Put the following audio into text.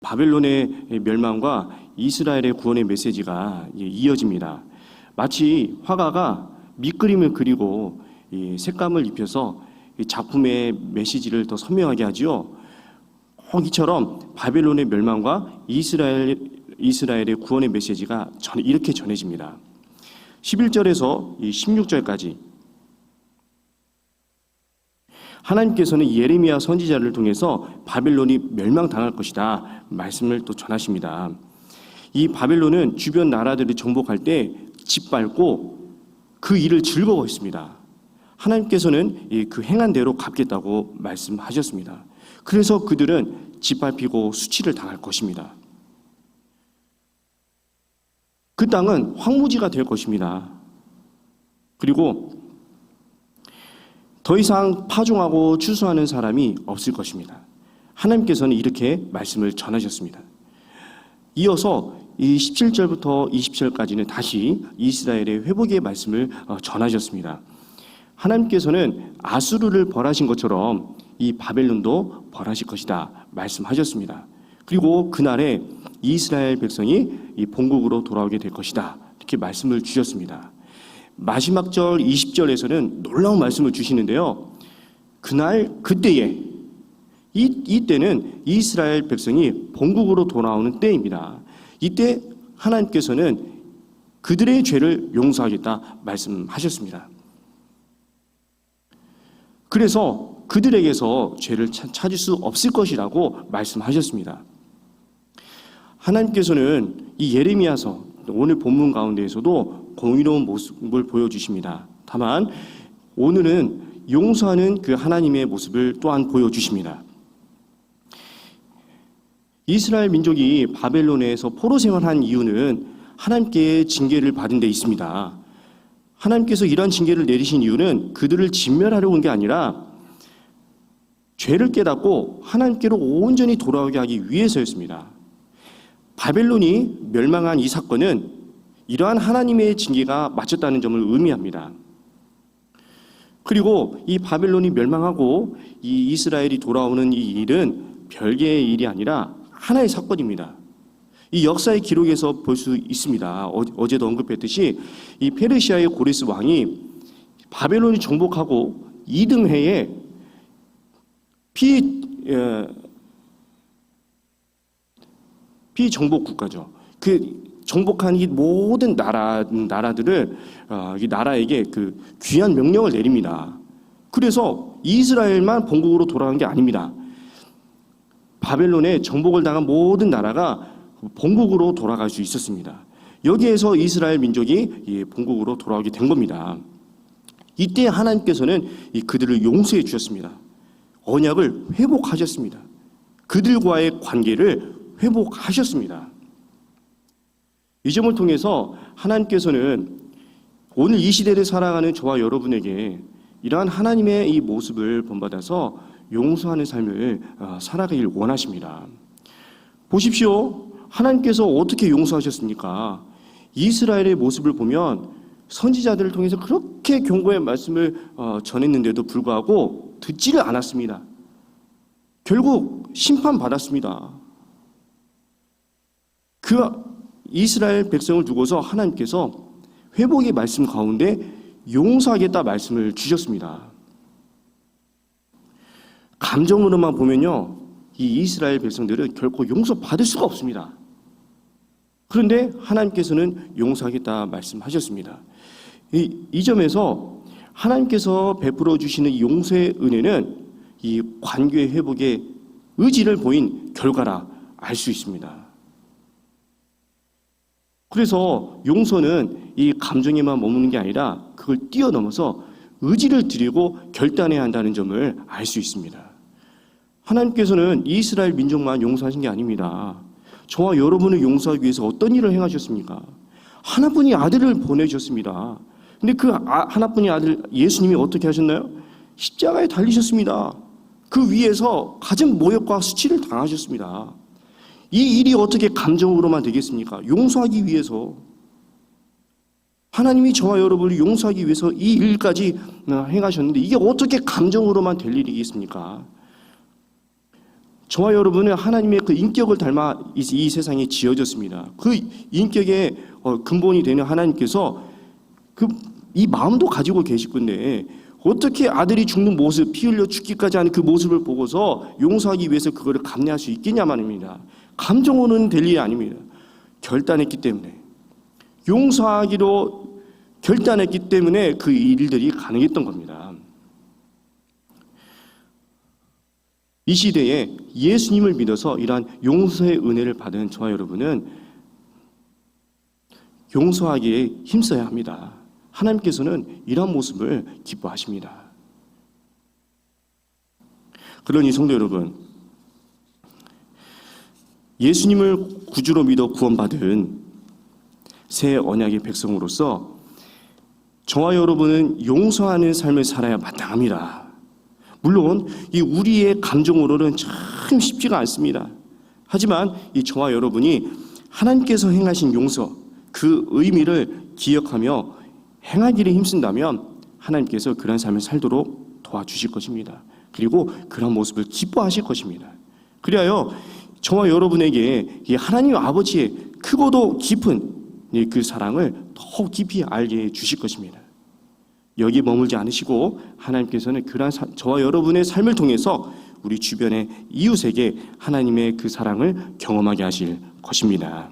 바벨론의 멸망과 이스라엘의 구원의 메시지가 이어집니다. 마치 화가가 밑그림을 그리고 색감을 입혀서 작품의 메시지를 더 선명하게 하지요. 이처럼 바벨론의 멸망과 이스라엘의 구원의 메시지가 이렇게 전해집니다. 11절에서 16절까지 하나님께서는 예레미야 선지자를 통해서 바벨론이 멸망당할 것이다 말씀을 또 전하십니다. 이 바벨론은 주변 나라들을 정복할 때 짓밟고 그 일을 즐거워했습니다. 하나님께서는 그 행한 대로 갚겠다고 말씀하셨습니다. 그래서 그들은 짓밟히고 수치를 당할 것입니다. 그 땅은 황무지가 될 것입니다. 그리고 더 이상 파종하고 추수하는 사람이 없을 것입니다. 하나님께서는 이렇게 말씀을 전하셨습니다. 이어서 이 17절부터 20절까지는 다시 이스라엘의 회복의 말씀을 전하셨습니다. 하나님께서는 아수르를 벌하신 것처럼 이 바벨론도 벌하실 것이다 말씀하셨습니다. 그리고 그날에 이스라엘 백성이 이 본국으로 돌아오게 될 것이다 이렇게 말씀을 주셨습니다. 마지막 절 20절에서는 놀라운 말씀을 주시는데요. 그때에 이때는 이스라엘 백성이 본국으로 돌아오는 때입니다. 이때 하나님께서는 그들의 죄를 용서하겠다 말씀하셨습니다. 그래서 그들에게서 죄를 찾을 수 없을 것이라고 말씀하셨습니다. 하나님께서는 이 예레미야서 오늘 본문 가운데에서도 공의로운 모습을 보여주십니다. 다만 오늘은 용서하는 그 하나님의 모습을 또한 보여주십니다. 이스라엘 민족이 바벨론에서 포로 생활한 이유는 하나님께 징계를 받은 데 있습니다. 하나님께서 이러한 징계를 내리신 이유는 그들을 진멸하려고 한 게 아니라 죄를 깨닫고 하나님께로 온전히 돌아오게 하기 위해서였습니다. 바벨론이 멸망한 이 사건은 이러한 하나님의 징계가 맞췄다는 점을 의미합니다. 그리고 이 바벨론이 멸망하고 이 이스라엘이 돌아오는 이 일은 별개의 일이 아니라 하나의 사건입니다. 이 역사의 기록에서 볼 수 있습니다. 어제도 언급했듯이 이 페르시아의 고레스 왕이 바벨론이 정복하고 2등 해에 비정복 국가죠. 그 정복한 이 모든 나라들을 이 나라에게 그 귀한 명령을 내립니다. 그래서 이스라엘만 본국으로 돌아간 게 아닙니다. 바벨론에 정복을 당한 모든 나라가 본국으로 돌아갈 수 있었습니다. 여기에서 이스라엘 민족이 본국으로 돌아오게 된 겁니다. 이때 하나님께서는 그들을 용서해 주셨습니다. 언약을 회복하셨습니다. 그들과의 관계를 회복하셨습니다. 이 점을 통해서 하나님께서는 오늘 이 시대를 살아가는 저와 여러분에게 이러한 하나님의 이 모습을 본받아서 용서하는 삶을 살아가길 원하십니다. 보십시오. 하나님께서 어떻게 용서하셨습니까? 이스라엘의 모습을 보면 선지자들을 통해서 그렇게 경고의 말씀을 전했는데도 불구하고 듣지를 않았습니다. 결국 심판받았습니다. 그 이스라엘 백성을 두고서 하나님께서 회복의 말씀 가운데 용서하겠다 말씀을 주셨습니다. 감정으로만 보면요, 이 이스라엘 백성들은 결코 용서받을 수가 없습니다. 그런데 하나님께서는 용서하겠다 말씀하셨습니다. 이 점에서 하나님께서 베풀어 주시는 용서의 은혜는 이 관계 회복의 의지를 보인 결과라 알 수 있습니다. 그래서 용서는 이 감정에만 머무는 게 아니라 그걸 뛰어넘어서 의지를 드리고 결단해야 한다는 점을 알 수 있습니다. 하나님께서는 이스라엘 민족만 용서하신 게 아닙니다. 저와 여러분을 용서하기 위해서 어떤 일을 행하셨습니까? 하나뿐인 아들을 보내주셨습니다. 근데 그 하나뿐인 아들 예수님이 어떻게 하셨나요? 십자가에 달리셨습니다. 그 위에서 가진 모욕과 수치를 당하셨습니다. 이 일이 어떻게 감정으로만 되겠습니까? 용서하기 위해서. 하나님이 저와 여러분을 용서하기 위해서 이 일까지 행하셨는데 이게 어떻게 감정으로만 될 일이겠습니까? 저와 여러분은 하나님의 그 인격을 닮아 이 세상에 지어졌습니다. 그 인격의 근본이 되는 하나님께서 이 마음도 가지고 계실 건데 어떻게 아들이 죽는 모습, 피 흘려 죽기까지 하는 그 모습을 보고서 용서하기 위해서 그거를 감내할 수 있겠냐 말입니다. 감정으로는 될 일이 아닙니다. 결단했기 때문에, 용서하기로 결단했기 때문에 그 일들이 가능했던 겁니다. 이 시대에 예수님을 믿어서 이러한 용서의 은혜를 받은 저와 여러분은 용서하기에 힘써야 합니다. 하나님께서는 이러한 모습을 기뻐하십니다. 그러니 성도 여러분, 예수님을 구주로 믿어 구원받은 새 언약의 백성으로서 저와 여러분은 용서하는 삶을 살아야 마땅합니다. 물론 이 우리의 감정으로는 참 쉽지가 않습니다. 하지만 이 저와 여러분이 하나님께서 행하신 용서, 그 의미를 기억하며 행하기를 힘쓴다면 하나님께서 그런 삶을 살도록 도와주실 것입니다. 그리고 그런 모습을 기뻐하실 것입니다. 그리하여 저와 여러분에게 이 하나님 아버지의 크고도 깊은 그 사랑을 더 깊이 알게 해 주실 것입니다. 여기 머물지 않으시고 하나님께서는 그러한 저와 여러분의 삶을 통해서 우리 주변의 이웃에게 하나님의 그 사랑을 경험하게 하실 것입니다.